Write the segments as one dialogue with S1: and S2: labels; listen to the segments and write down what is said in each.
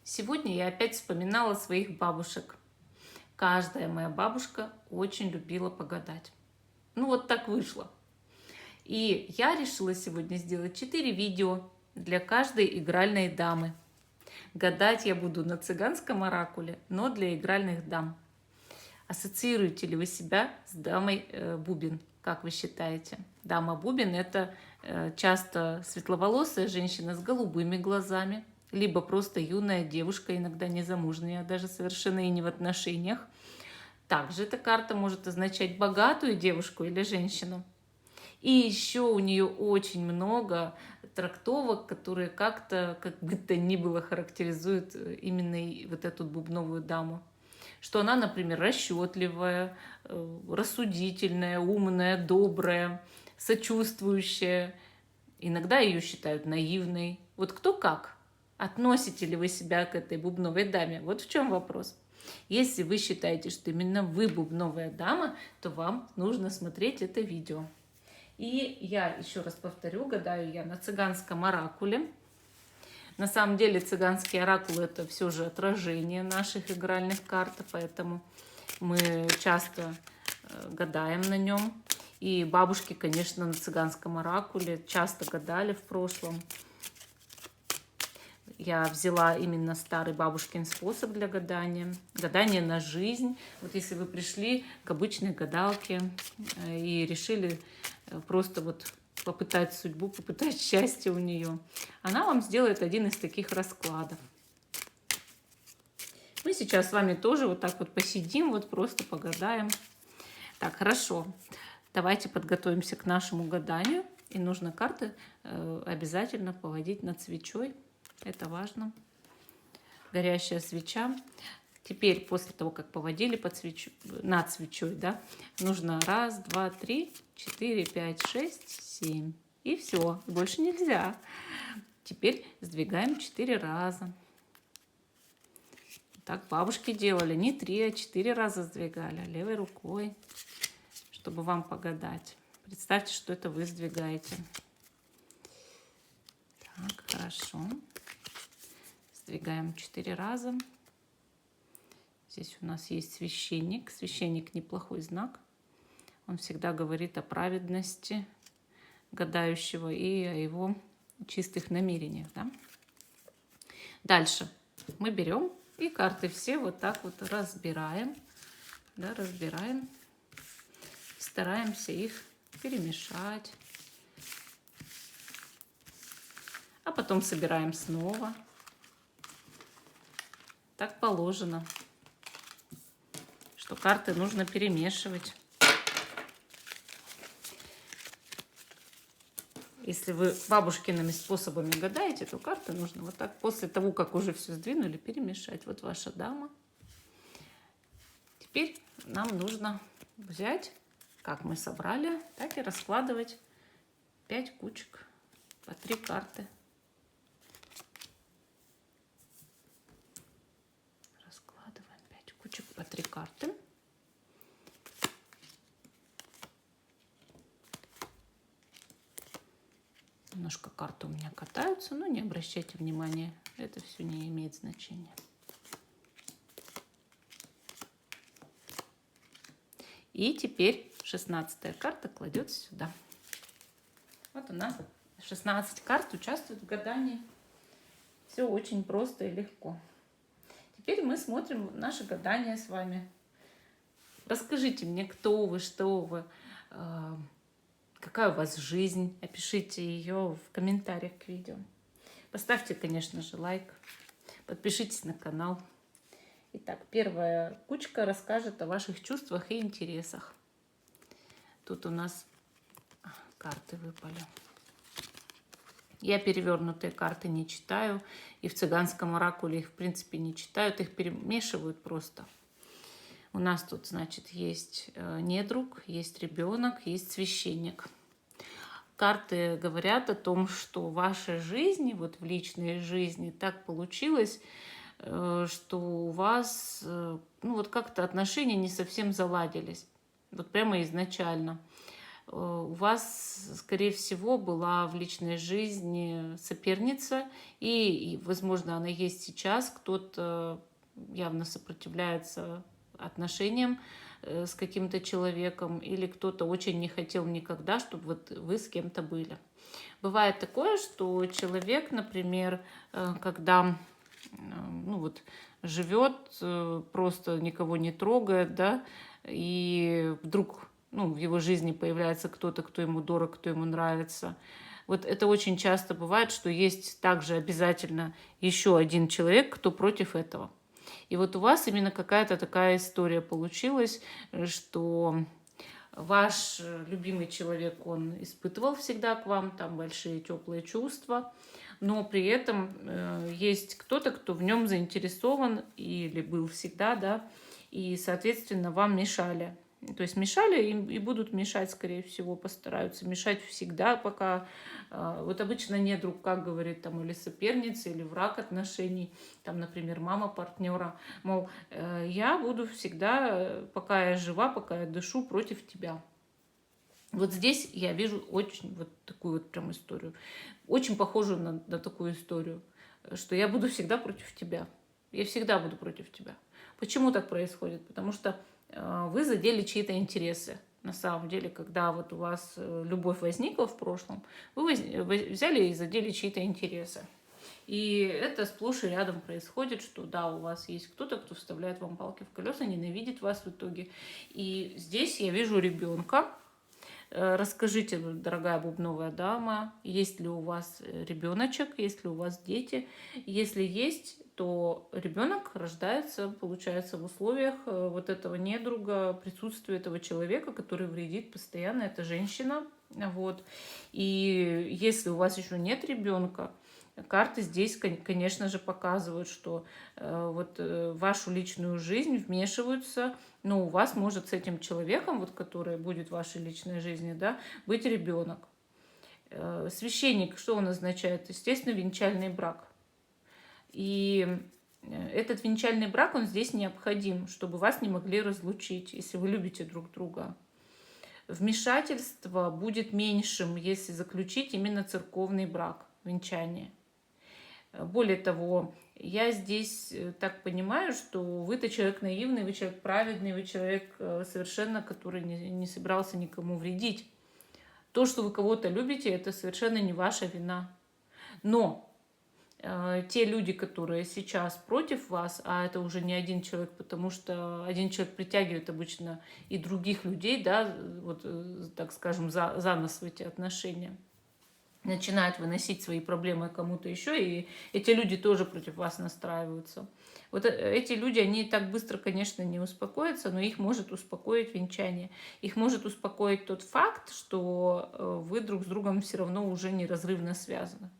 S1: Сегодня я опять вспоминала своих бабушек. Каждая моя бабушка очень любила погадать. Ну вот так вышло. И я решила сегодня сделать 4 видео для каждой игральной дамы. Гадать я буду на цыганском оракуле, но для игральных дам. Ассоциируете ли вы себя с дамой Бубен? Как вы считаете? Дама Бубен – это часто светловолосая женщина с голубыми глазами, либо просто юная девушка, иногда незамужняя, даже совершенно и не в отношениях. Также эта карта может означать богатую девушку или женщину. И еще у нее очень много трактовок, которые как-то, как бы то ни было, характеризуют именно вот эту бубновую даму. Что она, например, расчетливая, рассудительная, умная, добрая, сочувствующая. Иногда ее считают наивной. Вот кто как? Относите ли вы себя к этой бубновой даме? Вот в чем вопрос. Если вы считаете, что именно вы бубновая дама, то вам нужно смотреть это видео. И я еще раз повторю, гадаю я на цыганском оракуле. На самом деле цыганский оракул – это все же отражение наших игральных карт, поэтому мы часто гадаем на нем. И бабушки, конечно, на цыганском оракуле часто гадали в прошлом. Я взяла именно старый бабушкин способ для гадания. Гадание на жизнь. Вот если вы пришли к обычной гадалке и решили просто вот попытать судьбу, попытать счастье у нее, она вам сделает один из таких раскладов. Мы сейчас с вами тоже вот так вот посидим, вот просто погадаем. Так, хорошо. Давайте подготовимся к нашему гаданию. И нужно карты обязательно поводить над свечой. Это важно. Горящая свеча. Теперь, после того, как поводили над свечой, да, нужно 1, 2, 3, 4, 5, 6, 7. И все. Больше нельзя. Теперь сдвигаем 4 раза. Так бабушки делали. Не 3, а 4 раза сдвигали. Левой рукой, чтобы вам погадать. Представьте, что это вы сдвигаете. Так, хорошо. Сдвигаем 4 раза. Здесь у нас есть священник. Священник – неплохой знак. Он всегда говорит о праведности гадающего и о его чистых намерениях. Да? Дальше мы берем и карты все вот так вот разбираем. Да, разбираем. Стараемся их перемешать. А потом собираем снова. Так положено, что карты нужно перемешивать. Если вы бабушкиными способами гадаете, то карты нужно вот так после того, как уже все сдвинули, перемешать. Вот ваша дама. Теперь нам нужно взять, как мы собрали, так и раскладывать 5 кучек по 3 карты. Раскладываем 5 кучек по 3 карты. Немножко карты у меня катаются, но не обращайте внимания, это все не имеет значения. И теперь 16-я карта кладется сюда. Вот у нас 16 карт участвуют в гадании. Все очень просто и легко. Теперь мы смотрим наше гадание с вами. Расскажите мне, кто вы, что вы, какая у вас жизнь. Опишите ее в комментариях к видео. Поставьте, конечно же, лайк. Подпишитесь на канал. Итак, первая кучка расскажет о ваших чувствах и интересах. Тут у нас карты выпали. Я перевернутые карты не читаю. И в цыганском оракуле их, в принципе, не читают. Их перемешивают просто. У нас тут, значит, есть недруг, есть ребенок, есть священник. Карты говорят о том, что в вашей жизни, вот в личной жизни, так получилось, что у вас, ну вот как-то отношения не совсем заладились. Вот прямо изначально. у вас, скорее всего, была в личной жизни соперница, и, возможно, она есть сейчас. Кто-то явно сопротивляется отношениям с каким-то человеком, или кто-то очень не хотел никогда, чтобы вот вы с кем-то были. Бывает такое, что человек, например, когда ну вот, живет, просто никого не трогает, да, и вдруг ну, в его жизни появляется кто-то, кто ему дорог, кто ему нравится. Вот это очень часто бывает, что есть также обязательно еще один человек, кто против этого. И вот у вас именно какая-то такая история получилась, что ваш любимый человек, он испытывал всегда к вам там большие теплые чувства, но при этом есть кто-то, кто в нем заинтересован или был всегда, да, и, соответственно, вам мешали. То есть мешали и будут мешать, скорее всего, постараются мешать всегда, пока вот обычно недруг, как говорит, там, или соперница, или враг отношений, там, например, мама партнера, мол, я буду всегда, пока я жива, пока я дышу, против тебя. Вот здесь я вижу очень вот такую вот прям историю, очень похожую на такую историю, что я буду всегда против тебя. Я всегда буду против тебя. Почему так происходит? Потому что вы задели чьи-то интересы. На самом деле, когда вот у вас любовь возникла в прошлом, вы взяли и задели чьи-то интересы. И это сплошь и рядом происходит, что да, у вас есть кто-то, кто вставляет вам палки в колеса, ненавидит вас в итоге. И здесь я вижу ребенка. Расскажите, дорогая бубновая дама, есть ли у вас ребеночек, есть ли у вас дети. Если есть, то ребенок рождается, получается, в условиях вот этого недруга, присутствия этого человека, который вредит постоянно, это женщина. Вот. И если у вас еще нет ребенка, карты здесь, конечно же, показывают, что вот в вашу личную жизнь вмешиваются, но у вас может с этим человеком, вот, который будет в вашей личной жизни, да, быть ребенок. Священник, что он означает? Естественно, венчальный брак. И этот венчальный брак, он здесь необходим, чтобы вас не могли разлучить, если вы любите друг друга. Вмешательство будет меньшим, если заключить именно церковный брак, венчание. Более того, я здесь так понимаю, что вы-то человек наивный, вы человек праведный, вы человек совершенно, который не собирался никому вредить. То, что вы кого-то любите, это совершенно не ваша вина. Но те люди, которые сейчас против вас, а это уже не один человек, потому что один человек притягивает обычно и других людей, да, вот, так скажем, за нос в эти отношения, начинают выносить свои проблемы кому-то еще, и эти люди тоже против вас настраиваются. Вот эти люди, они так быстро, конечно, не успокоятся, но их может успокоить венчание. Их может успокоить тот факт, что вы друг с другом все равно уже неразрывно связаны.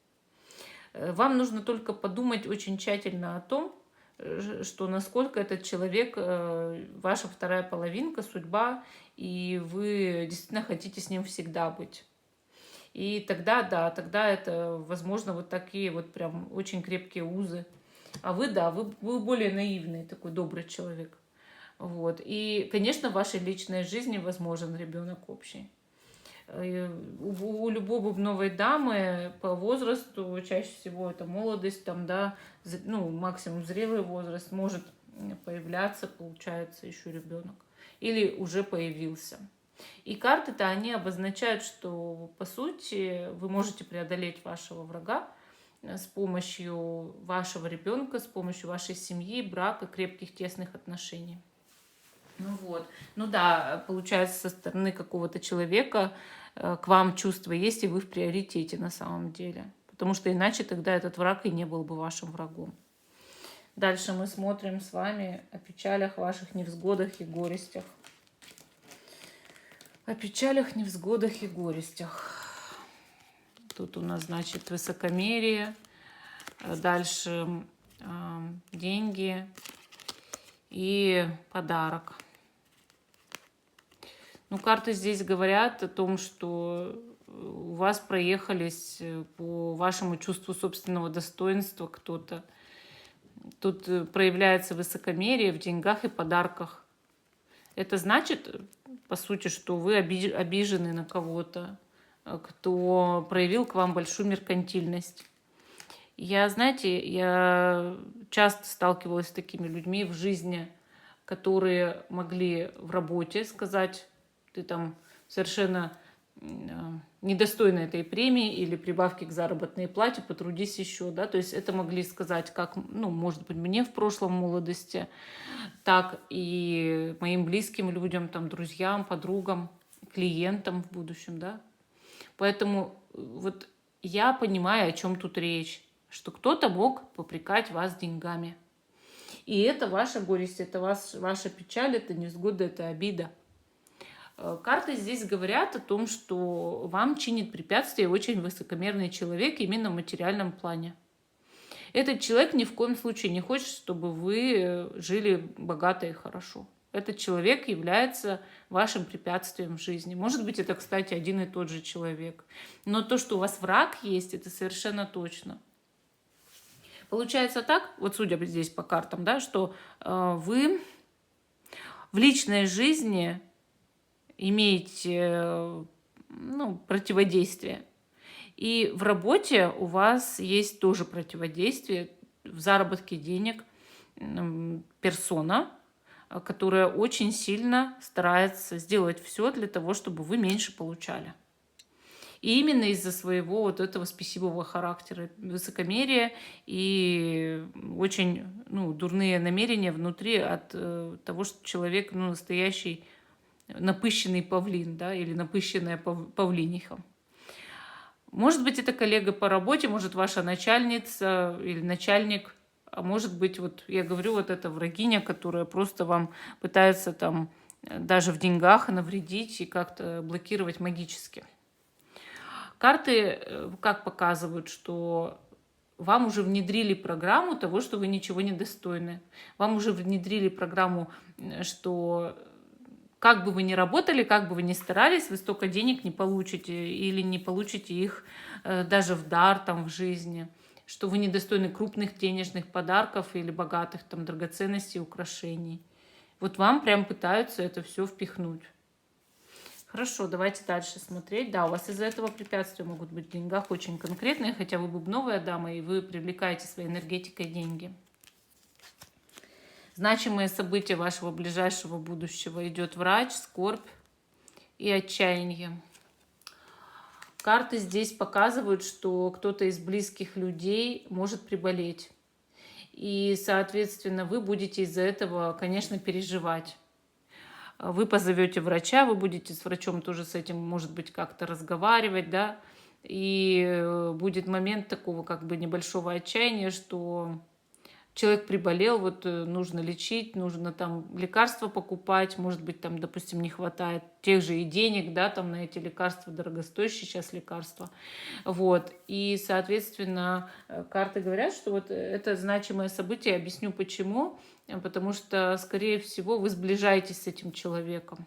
S1: Вам нужно только подумать очень тщательно о том, что насколько этот человек ваша вторая половинка, судьба, и вы действительно хотите с ним всегда быть. И тогда, да, тогда это, возможно, вот такие вот прям очень крепкие узы. А вы, да, вы более наивный, такой добрый человек. Вот. И, конечно, в вашей личной жизни возможен ребенок общий. У любой бубновой дамы по возрасту, чаще всего это молодость, там, да, ну, максимум зрелый возраст, может появляться, получается, еще ребенок. Или уже появился. И карты-то, они обозначают, что, по сути, вы можете преодолеть вашего врага с помощью вашего ребенка, с помощью вашей семьи, брака, крепких, тесных отношений. Ну вот. Ну да, получается, со стороны какого-то человека к вам чувства есть, и вы в приоритете на самом деле. Потому что иначе тогда этот враг и не был бы вашим врагом. Дальше мы смотрим с вами о печалях, ваших невзгодах и горестях. О печалях, невзгодах и горестях. Тут у нас, значит, высокомерие, дальше деньги и подарок. Ну, карты здесь говорят о том, что у вас проехались по вашему чувству собственного достоинства кто-то. Тут проявляется высокомерие в деньгах и подарках. Это значит, по сути, что вы обижены на кого-то, кто проявил к вам большую меркантильность. Знаете, я часто сталкивалась с такими людьми в жизни, которые могли в работе сказать: ты там совершенно недостойна этой премии или прибавки к заработной плате, потрудись еще, да, то есть это могли сказать как, ну, может быть, мне в прошлом молодости, так и моим близким людям, там, друзьям, подругам, клиентам в будущем, да. Поэтому вот я понимаю, о чем тут речь, что кто-то мог попрекать вас деньгами. И это ваша горесть, это ваша печаль, это невзгода, это обида. Карты здесь говорят о том, что вам чинит препятствие очень высокомерный человек именно в материальном плане. Этот человек ни в коем случае не хочет, чтобы вы жили богато и хорошо. Этот человек является вашим препятствием в жизни. Может быть, это, кстати, один и тот же человек. Но то, что у вас враг есть, это совершенно точно. Получается так, вот судя здесь по картам, да, что вы в личной жизни имеете противодействие. И в работе у вас есть тоже противодействие в заработке денег персона, которая очень сильно старается сделать все для того, чтобы вы меньше получали. И именно из-за своего вот этого спесивого характера, высокомерия и очень дурные намерения внутри от того, что человек настоящий напыщенный павлин, да, или напыщенная павлиниха. Может быть, это коллега по работе, может, ваша начальница или начальник, а может быть, вот я говорю, вот эта врагиня, которая просто вам пытается там даже в деньгах навредить и как-то блокировать магически. Карты как показывают, что вам уже внедрили программу того, что вы ничего не достойны. Вам уже внедрили программу, что как бы вы ни работали, как бы вы ни старались, вы столько денег не получите или не получите их даже в дар там в жизни, что вы недостойны крупных денежных подарков или богатых там драгоценностей, украшений. Вот вам прям пытаются это все впихнуть. Хорошо, давайте дальше смотреть. Да, у вас из-за этого препятствия могут быть в деньгах очень конкретные, хотя вы бубновая дама, и вы привлекаете своей энергетикой деньги. Значимые события вашего ближайшего будущего. Идет врач, скорбь и отчаяние. Карты здесь показывают, что кто-то из близких людей может приболеть. И, соответственно, вы будете из-за этого, конечно, переживать. Вы позовете врача, вы будете с врачом тоже с этим, может быть, как-то разговаривать, да, и будет момент такого как бы небольшого отчаяния, что человек приболел, вот нужно лечить, нужно там лекарства покупать, может быть, там, допустим, не хватает тех же и денег, да, там на эти лекарства, дорогостоящие сейчас лекарства, вот, и, соответственно, карты говорят, что вот это значимое событие, объясню почему, потому что, скорее всего, вы сближаетесь с этим человеком.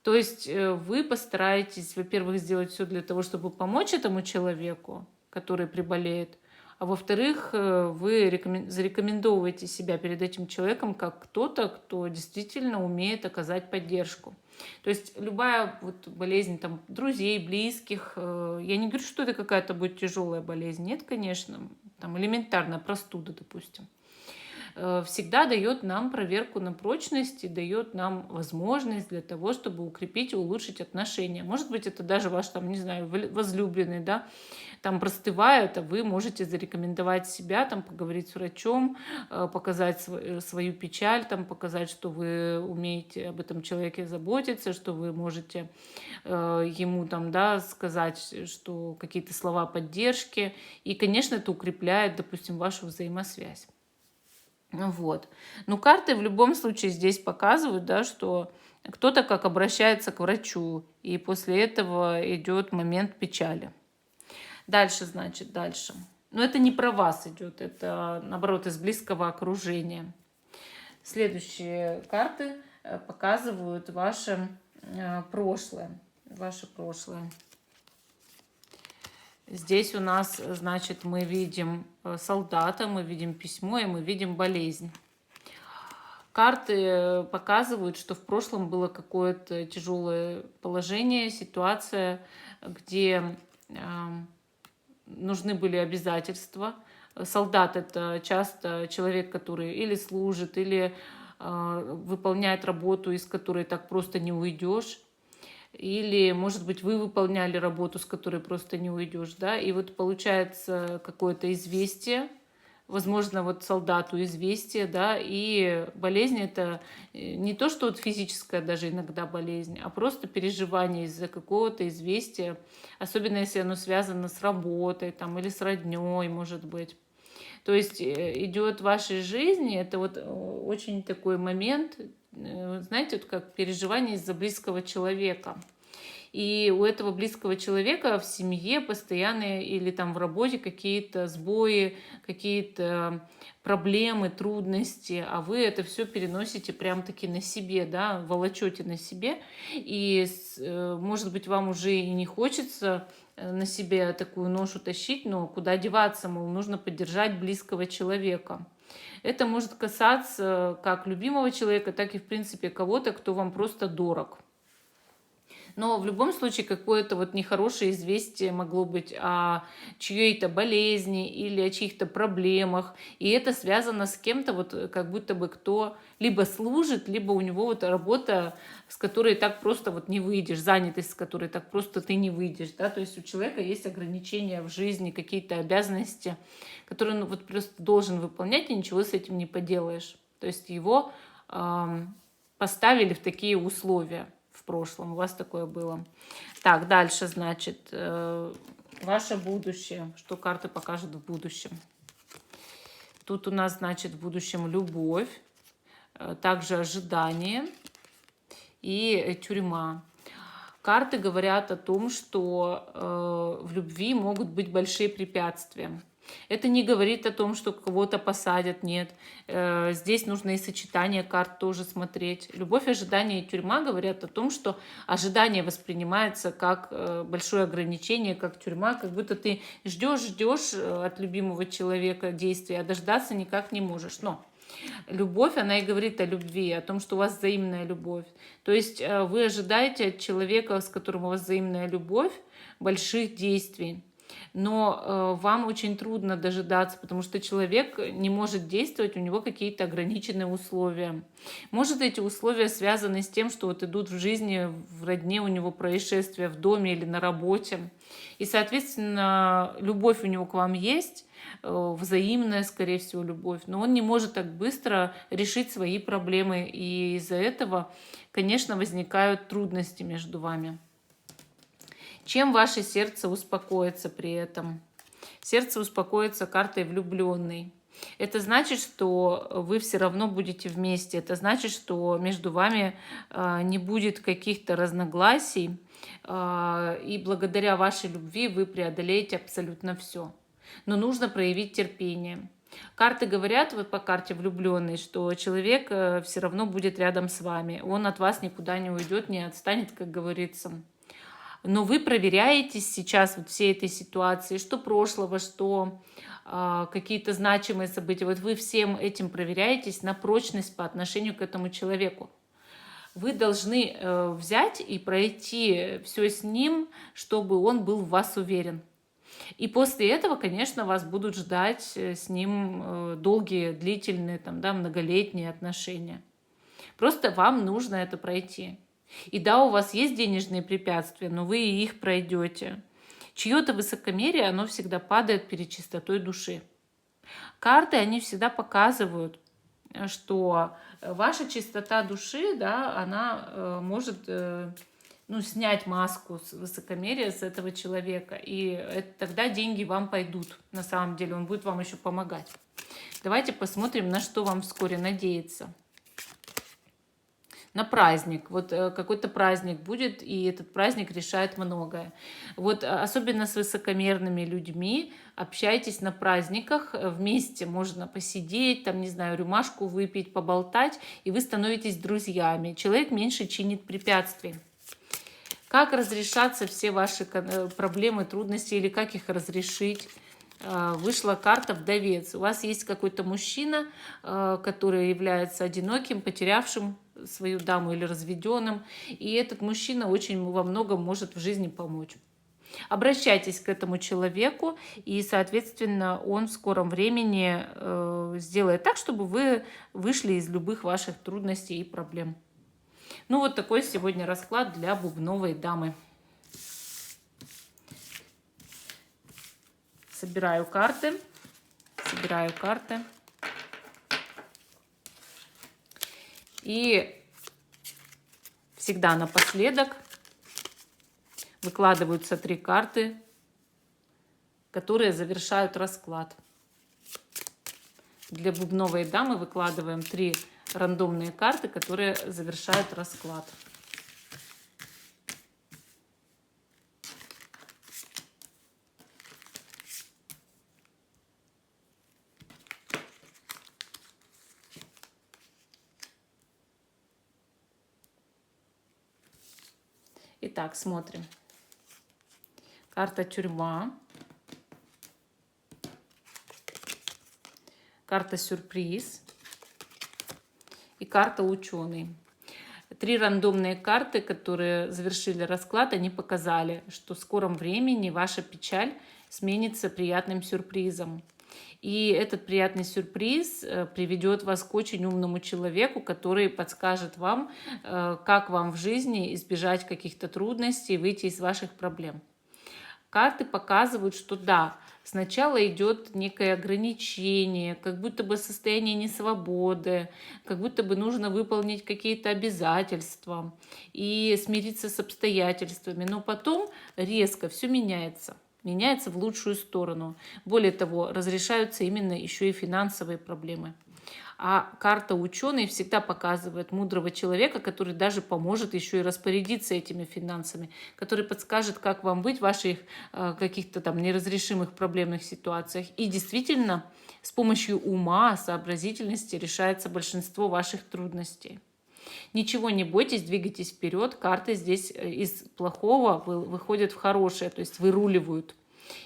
S1: То есть вы постараетесь, во-первых, сделать все для того, чтобы помочь этому человеку, который приболеет, а во-вторых, вы зарекомендовываете себя перед этим человеком как кто-то, кто действительно умеет оказать поддержку. То есть любая вот болезнь там, друзей, близких, я не говорю, что это какая-то будет тяжелая болезнь. Нет, конечно, там элементарная простуда, допустим. Всегда дает нам проверку на прочность и дает нам возможность для того, чтобы укрепить и улучшить отношения. Может быть, это даже ваш, там, не знаю, возлюбленный, да, там простывает, а вы можете зарекомендовать себя, там, поговорить с врачом, показать свою печаль, там, показать, что вы умеете об этом человеке заботиться, что вы можете ему там, да, сказать, что какие-то слова поддержки. И, конечно, это укрепляет, допустим, вашу взаимосвязь. Вот. Но карты в любом случае здесь показывают, да, что кто-то как обращается к врачу, и после этого идет момент печали. Дальше, значит, дальше. Но это не про вас идет, это, наоборот, из близкого окружения. Следующие карты показывают ваше прошлое. Ваше прошлое. Здесь у нас, значит, мы видим солдата, мы видим письмо и мы видим болезнь. Карты показывают, что в прошлом было какое-то тяжелое положение, ситуация, где нужны были обязательства. Солдат — это часто человек, который или служит, или выполняет работу, из которой так просто не уйдешь. Или, может быть, вы выполняли работу, с которой просто не уйдешь, да, и вот получается какое-то известие, возможно, вот солдату известие, да, и болезнь — это не то, что вот физическая даже иногда болезнь, а просто переживание из-за какого-то известия, особенно если оно связано с работой там, или с родней, может быть. То есть идет в вашей жизни, это вот очень такой момент, знаете, вот как переживание из-за близкого человека. И у этого близкого человека в семье постоянные или там в работе какие-то сбои, какие-то проблемы, трудности, а вы это все переносите прям-таки на себе, да, волочете на себе. И, может быть, вам уже и не хочется на себе такую ношу тащить, но куда деваться, мол, нужно поддержать близкого человека. Это может касаться как любимого человека, так и, в принципе, кого-то, кто вам просто дорог. Но в любом случае какое-то вот нехорошее известие могло быть о чьей-то болезни или о чьих-то проблемах. И это связано с кем-то, вот как будто бы кто либо служит, либо у него вот работа, с которой так просто вот не выйдешь, занятость, с которой так просто ты не выйдешь. Да? То есть у человека есть ограничения в жизни, какие-то обязанности, которые он вот просто должен выполнять, и ничего с этим не поделаешь. То есть его поставили в такие условия в прошлом. У вас такое было. Так, дальше, значит, ваше будущее. Что карты покажут в будущем? Тут у нас, значит, в будущем любовь, также ожидание и тюрьма. Карты говорят о том, что в любви могут быть большие препятствия. Это не говорит о том, что кого-то посадят, нет. Здесь нужно и сочетание карт тоже смотреть. Любовь, ожидание и тюрьма говорят о том, что ожидание воспринимается как большое ограничение, как тюрьма, как будто ты ждешь от любимого человека действия, а дождаться никак не можешь. Но любовь, она и говорит о любви, о том, что у вас взаимная любовь. То есть вы ожидаете от человека, с которым у вас взаимная любовь, больших действий. Но вам очень трудно дожидаться, потому что человек не может действовать, у него какие-то ограниченные условия. Может, эти условия связаны с тем, что вот идут в жизни, в родне у него происшествия в доме или на работе. И, соответственно, любовь у него к вам есть, взаимная, скорее всего, любовь, но он не может так быстро решить свои проблемы, и из-за этого, конечно, возникают трудности между вами. Чем ваше сердце успокоится при этом? Сердце успокоится картой влюбленный. Это значит, что вы все равно будете вместе. Это значит, что между вами не будет каких-то разногласий. И благодаря вашей любви вы преодолеете абсолютно все. Но нужно проявить терпение. Карты говорят, вот по карте влюбленный, что человек все равно будет рядом с вами. Он от вас никуда не уйдет, не отстанет, как говорится. Но вы проверяетесь сейчас вот всей этой ситуации, что прошлого, что какие-то значимые события. Вот вы всем этим проверяетесь на прочность по отношению к этому человеку. Вы должны взять и пройти все с ним, чтобы он был в вас уверен. И после этого, конечно, вас будут ждать с ним долгие, длительные, там, да, многолетние отношения. Просто вам нужно это пройти. И да, у вас есть денежные препятствия, но вы их пройдете. Чье-то высокомерие, оно всегда падает перед чистотой души. Карты, они всегда показывают, что ваша чистота души, да, она может снять маску с высокомерия с этого человека. И тогда деньги вам пойдут. На самом деле он будет вам еще помогать. Давайте посмотрим, на что вам вскоре надеяться. На праздник. Вот какой-то праздник будет, и этот праздник решает многое. Вот особенно с высокомерными людьми общайтесь на праздниках, вместе можно посидеть, там, не знаю, рюмашку выпить, поболтать, и вы становитесь друзьями. Человек меньше чинит препятствий. Как разрешаться все ваши проблемы, трудности, или как их разрешить? вышла карта «Вдовец». У вас есть какой-то мужчина, который является одиноким, потерявшим свою даму или разведенным, и этот мужчина очень во многом может в жизни помочь. Обращайтесь к этому человеку, и, соответственно, он в скором времени сделает так, чтобы вы вышли из любых ваших трудностей и проблем. Ну, вот такой сегодня расклад для бубновой дамы. Собираю карты. И всегда напоследок выкладываются 3 карты, которые завершают расклад. Для бубновой дамы выкладываем 3 рандомные карты, которые завершают расклад. Итак, смотрим. Карта «Тюрьма». Карта «Сюрприз». И карта «Ученый». 3 рандомные карты, которые завершили расклад, они показали, что в скором времени ваша печаль сменится приятным сюрпризом. И этот приятный сюрприз приведет вас к очень умному человеку, который подскажет вам, как вам в жизни избежать каких-то трудностей, выйти из ваших проблем. Карты показывают, что да, сначала идет некое ограничение, как будто бы состояние несвободы, как будто бы нужно выполнить какие-то обязательства и смириться с обстоятельствами. Но потом резко все меняется в лучшую сторону. Более того, разрешаются именно еще и финансовые проблемы. А карта «Ученый» всегда показывает мудрого человека, который даже поможет еще и распорядиться этими финансами, который подскажет, как вам быть в ваших каких-то там неразрешимых проблемных ситуациях. И действительно, с помощью ума, сообразительности решается большинство ваших трудностей. Ничего не бойтесь, двигайтесь вперед. Карты здесь из плохого выходят в хорошее, то есть выруливают.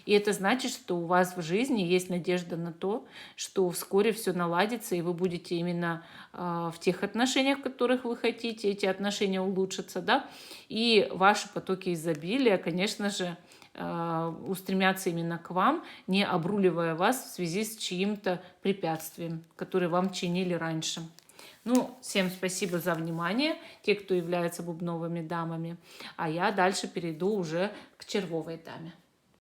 S1: И это значит, что у вас в жизни есть надежда на то, что вскоре все наладится, и вы будете именно в тех отношениях, в которых вы хотите, эти отношения улучшатся, да, и ваши потоки изобилия, конечно же, устремятся именно к вам, не обруливая вас в связи с чьим-то препятствием, которые вам чинили раньше. Ну, всем спасибо за внимание, те, кто являются бубновыми дамами. А я дальше перейду уже к червовой даме.